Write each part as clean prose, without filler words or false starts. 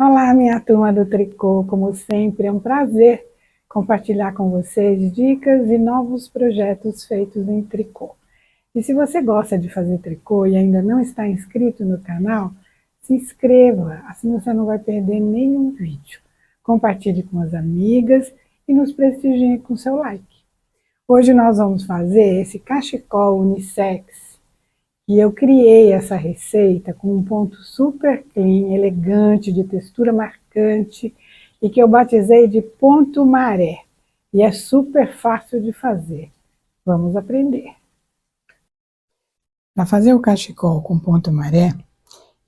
Olá, minha turma do tricô, como sempre, é um prazer compartilhar com vocês dicas e novos projetos feitos em tricô. E se você gosta de fazer tricô e ainda não está inscrito no canal, se inscreva, assim você não vai perder nenhum vídeo. Compartilhe com as amigas e nos prestigie com seu like. Hoje nós vamos fazer esse cachecol unissex. E eu criei essa receita com um ponto super clean, elegante, de textura marcante, e que eu batizei de ponto maré. E é super fácil de fazer. Vamos aprender. Para fazer o cachecol com ponto maré,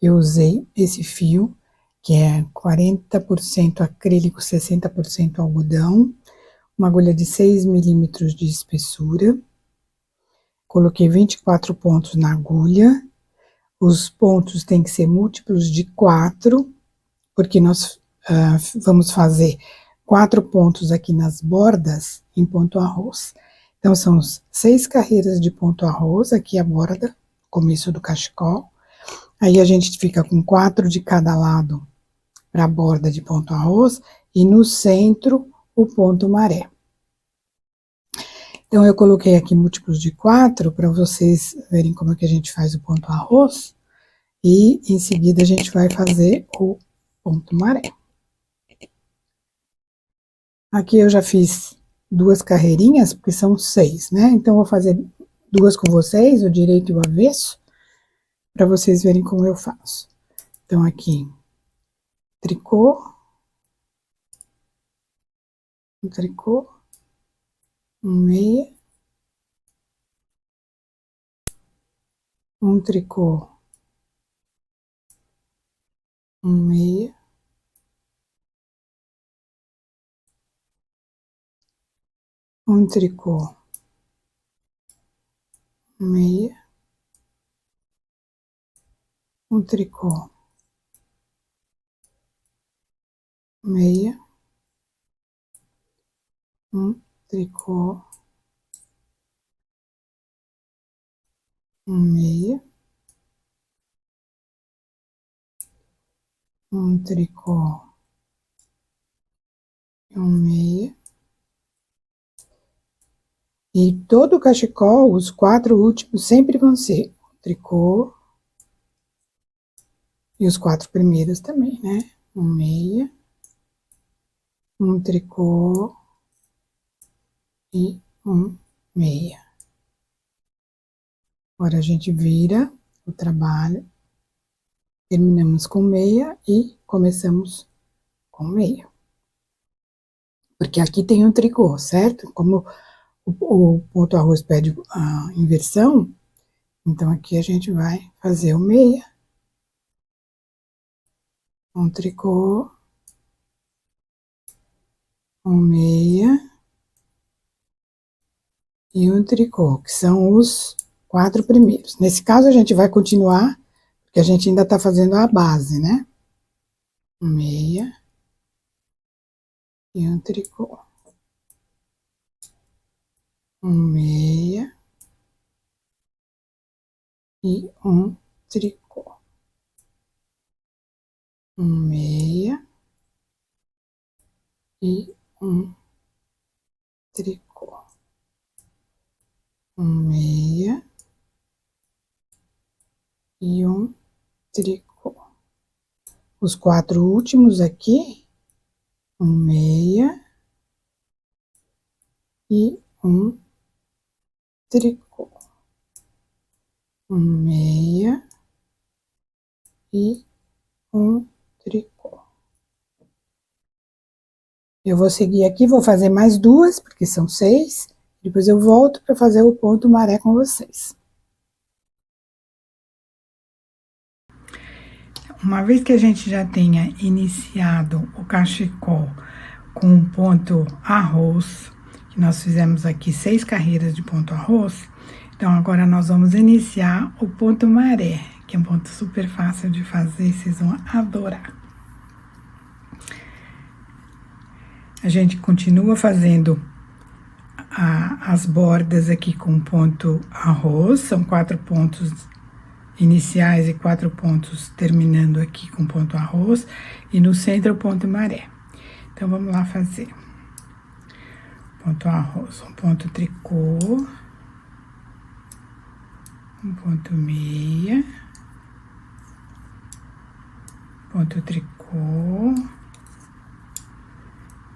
eu usei esse fio, que é 40% acrílico, 60% algodão, uma agulha de 6 milímetros de espessura. Coloquei 24 pontos na agulha. Os pontos têm que ser múltiplos de 4, porque nós vamos fazer 4 pontos aqui nas bordas em ponto arroz. Então, são 6 carreiras de ponto arroz, aqui a borda, começo do cachecol. Aí a gente fica com 4 de cada lado para a borda de ponto arroz e no centro o ponto maré. Então, eu coloquei aqui múltiplos de 4 para vocês verem como é que a gente faz o ponto arroz. E em seguida a gente vai fazer o ponto maré. Aqui eu já fiz 2 carreirinhas, porque são 6, né? Então, eu vou fazer 2 com vocês, o direito e o avesso, para vocês verem como eu faço. Então, aqui, tricô, um tricô, um meia, um tricô, um meia, um tricô, um meia, um tricô, meia, um tricô, um meia, um tricô, um meia. E todo o cachecol, os 4 últimos sempre vão ser tricô. E os 4 primeiros também, né? Um meia, um tricô e um meia. Agora a gente vira o trabalho, terminamos com meia e começamos com meia. Porque aqui tem um tricô, certo? Como o ponto arroz pede a inversão, então aqui a gente vai fazer o meia, um tricô, um meia e um tricô, que são os 4 primeiros. Nesse caso, a gente vai continuar, porque a gente ainda tá fazendo a base, né? Um meia e um tricô. Um meia e um tricô. Um meia e um tricô. Um meia e um tricô. Os 4 últimos aqui, um meia e um tricô. Um meia e um tricô. Eu vou seguir aqui, vou fazer mais 2, porque são 6. Depois eu volto para fazer o ponto maré com vocês. Uma vez que a gente já tenha iniciado o cachecol com o ponto arroz, que nós fizemos aqui 6 carreiras de ponto arroz, então agora nós vamos iniciar o ponto maré, que é um ponto super fácil de fazer, vocês vão adorar. A gente continua fazendo as bordas aqui com ponto arroz, são 4 pontos iniciais e 4 pontos terminando aqui com ponto arroz, e no centro o ponto maré. Então, vamos lá fazer. Ponto arroz, um ponto tricô, um ponto meia, ponto tricô,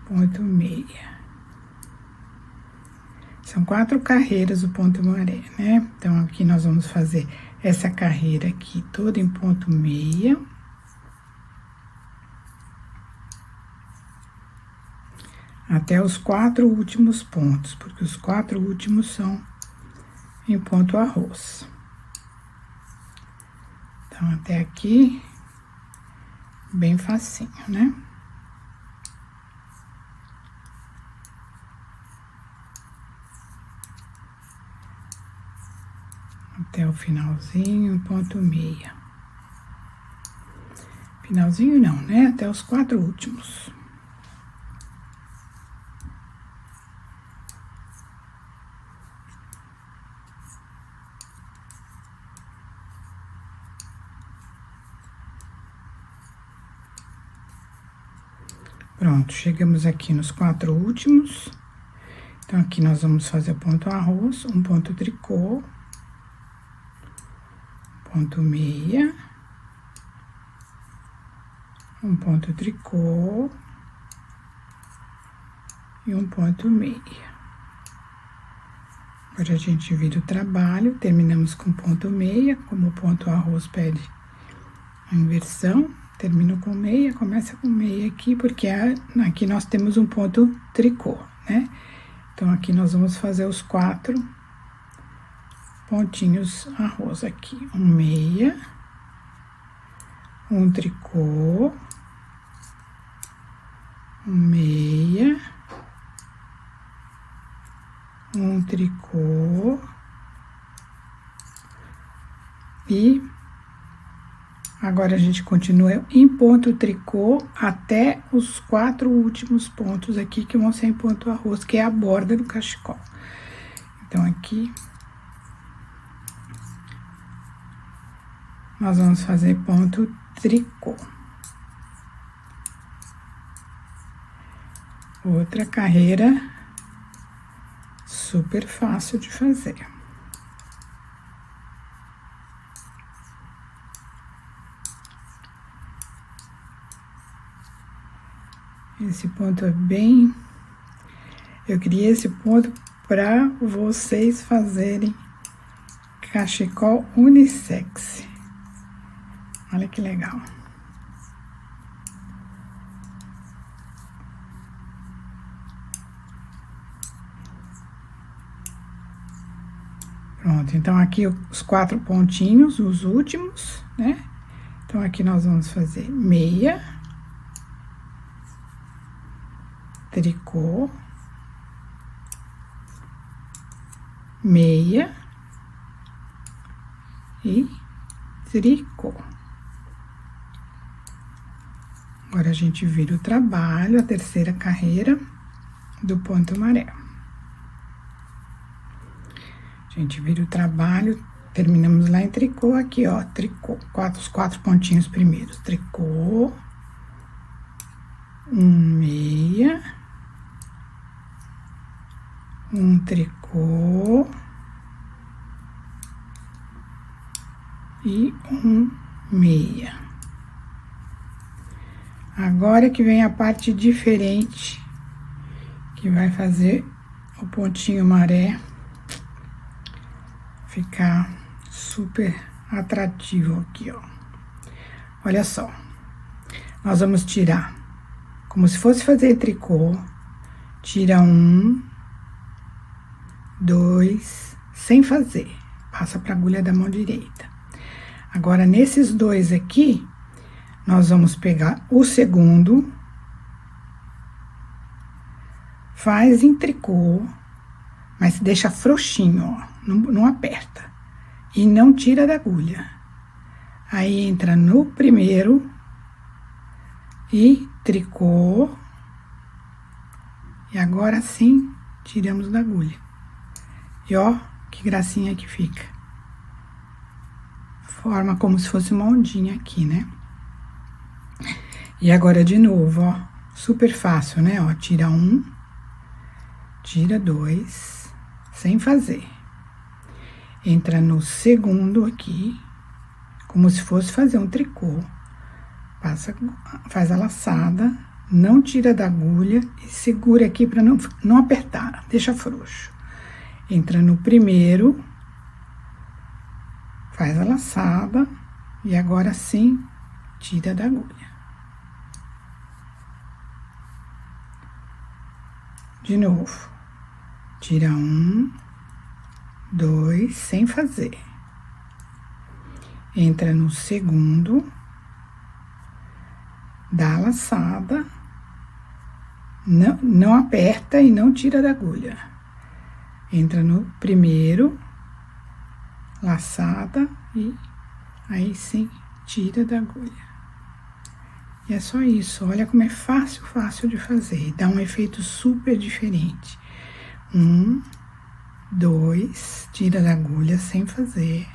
ponto meia. São 4 carreiras o ponto maré, né? Então, aqui nós vamos fazer essa carreira aqui toda em ponto meia. Até os 4 últimos pontos, porque os 4 últimos são em ponto arroz. Então, até aqui, bem facinho, né? Até o finalzinho, ponto meia. Finalzinho não, né? Até os 4 últimos. Pronto, chegamos aqui nos 4 últimos. Então, aqui nós vamos fazer o ponto arroz, um ponto tricô, ponto meia, um ponto tricô e um ponto meia. Agora, a gente vira o trabalho, terminamos com ponto meia, como o ponto arroz pede a inversão, termino com meia, começa com meia aqui, porque aqui nós temos um ponto tricô, né? Então, aqui nós vamos fazer os 4 pontinhos arroz aqui. Um meia, um tricô, um meia, um tricô e agora a gente continua em ponto tricô até os 4 últimos pontos aqui, que vão ser em ponto arroz, que é a borda do cachecol. Então, aqui nós vamos fazer ponto tricô. Outra carreira super fácil de fazer. Esse ponto é bem... Eu criei esse ponto para vocês fazerem cachecol unissex. Olha que legal. Pronto, então aqui os 4 pontinhos, os últimos, né? Então, aqui nós vamos fazer meia, tricô, meia e tricô. Agora, a gente vira o trabalho, a terceira carreira do ponto maré. A gente vira o trabalho, terminamos lá em tricô, aqui, ó, tricô, os 4 pontinhos primeiros, tricô, um meia, um tricô e um meia. Agora que vem a parte diferente, que vai fazer o pontinho maré ficar super atrativo aqui, ó. Olha só, nós vamos tirar, como se fosse fazer tricô, tira 1, 2, sem fazer, passa pra agulha da mão direita. Agora, nesses 2 aqui, nós vamos pegar o segundo, faz em tricô, mas deixa frouxinho, ó, não aperta. E não tira da agulha. Aí, entra no primeiro e tricô. E agora sim, tiramos da agulha. E ó, que gracinha que fica. forma como se fosse uma ondinha aqui, né? E agora, de novo, ó, super fácil, né? Ó, tira um, tira dois, sem fazer. Entra no segundo aqui, como se fosse fazer um tricô. Passa, faz a laçada, não tira da agulha e segura aqui para não apertar, deixa frouxo. Entra no primeiro, faz a laçada e agora sim, tira da agulha. De novo, tira um, dois, sem fazer. Entra no segundo, dá a laçada, não aperta e não tira da agulha. Entra no primeiro, laçada e aí sim, tira da agulha. E é só isso, olha como é fácil, fácil de fazer. Dá um efeito super diferente. Um, dois, tira da agulha sem fazer.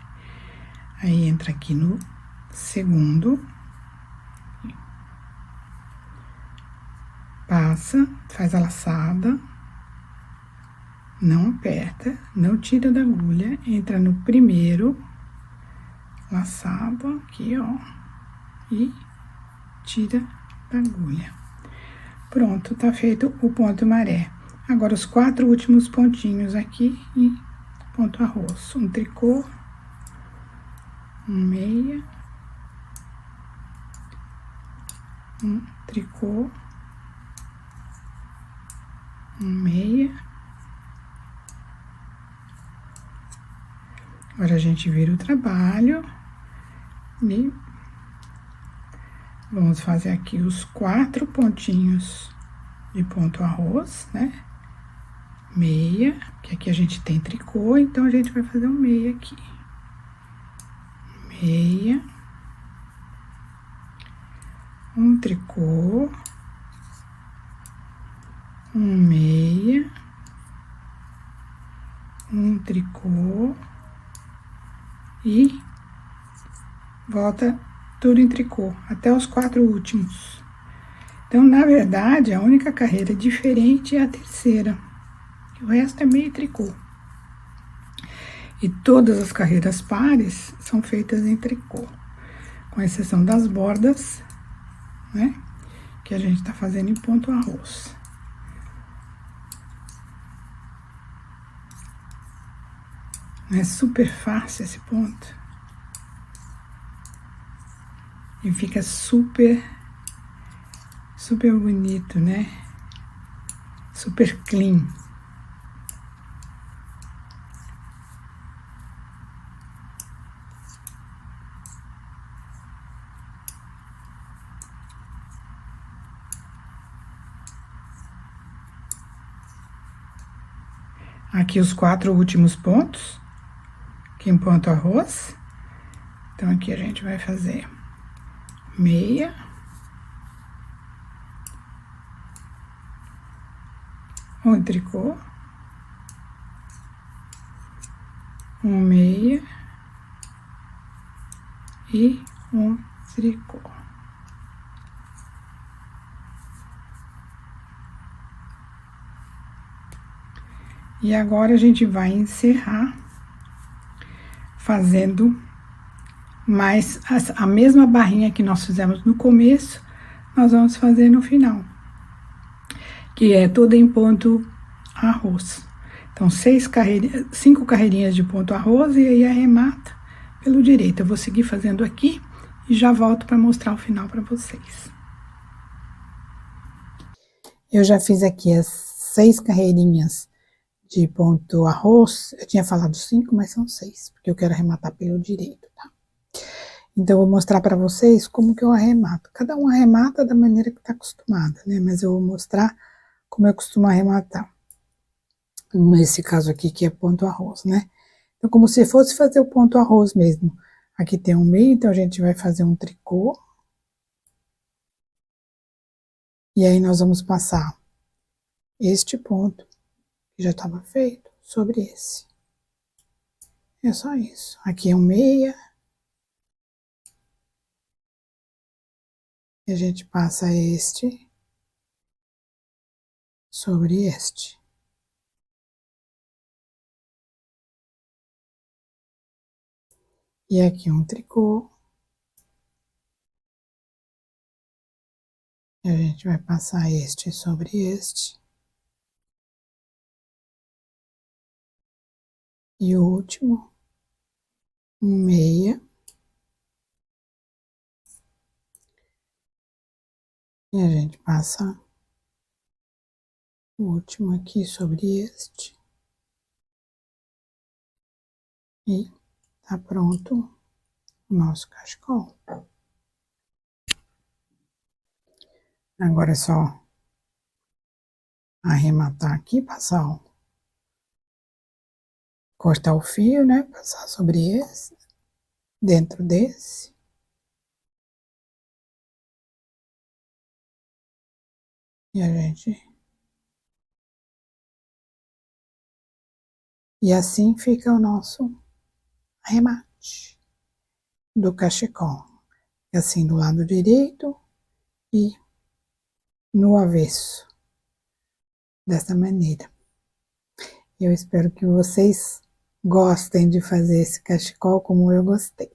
Aí entra aqui no segundo. Passa, faz a laçada. Não aperta, não tira da agulha. Entra no primeiro. Laçado aqui, ó. E tira da agulha. Pronto, tá feito o ponto maré. Agora, os 4 últimos pontinhos aqui e ponto arroz. Um tricô, um meia, um tricô, um meia. Agora, a gente vira o trabalho e vamos fazer aqui os 4 pontinhos de ponto arroz, né? Meia, que aqui a gente tem tricô, então a gente vai fazer um meia aqui. Meia. Um tricô. Um meia. Um tricô. E volta tudo em tricô, até os 4 últimos. Então, na verdade, a única carreira diferente é a terceira. O resto é meio tricô. E todas as carreiras pares são feitas em tricô, com exceção das bordas, né? Que a gente tá fazendo em ponto arroz. É super fácil esse ponto. E fica super bonito, né? Super clean. Aqui os 4 últimos pontos, aqui em ponto arroz. Então, aqui a gente vai fazer meia. Um tricô. Um meia. E um tricô. E agora, a gente vai encerrar fazendo mais a mesma barrinha que nós fizemos no começo, nós vamos fazer no final, que é toda em ponto arroz. Então, 5 carreirinhas de ponto arroz e aí arremata pelo direito. Eu vou seguir fazendo aqui e já volto para mostrar o final para vocês. Eu já fiz aqui as 6 carreirinhas de ponto arroz. Eu tinha falado 5, mas são 6, porque eu quero arrematar pelo direito, tá? Então, eu vou mostrar para vocês como que eu arremato. Cada um arremata da maneira que tá acostumada, né? Mas eu vou mostrar como eu costumo arrematar. Nesse caso aqui, que é ponto arroz, né? Então, como se fosse fazer o ponto arroz mesmo. Aqui tem um meio, então a gente vai fazer um tricô. E aí, nós vamos passar este ponto, que já estava feito, sobre esse. É só isso. Aqui é um meia. E a gente passa este sobre este. E aqui um tricô. E a gente vai passar este sobre este. E o último, meia. E a gente passa o último aqui sobre este. E tá pronto o nosso cachecol. Agora é só arrematar aqui, cortar o fio, né? Passar sobre esse, dentro desse. E a gente... E assim fica o nosso arremate do cachecol. Assim do lado direito e no avesso. Dessa maneira. Eu espero que vocês gostem de fazer esse cachecol como eu gostei.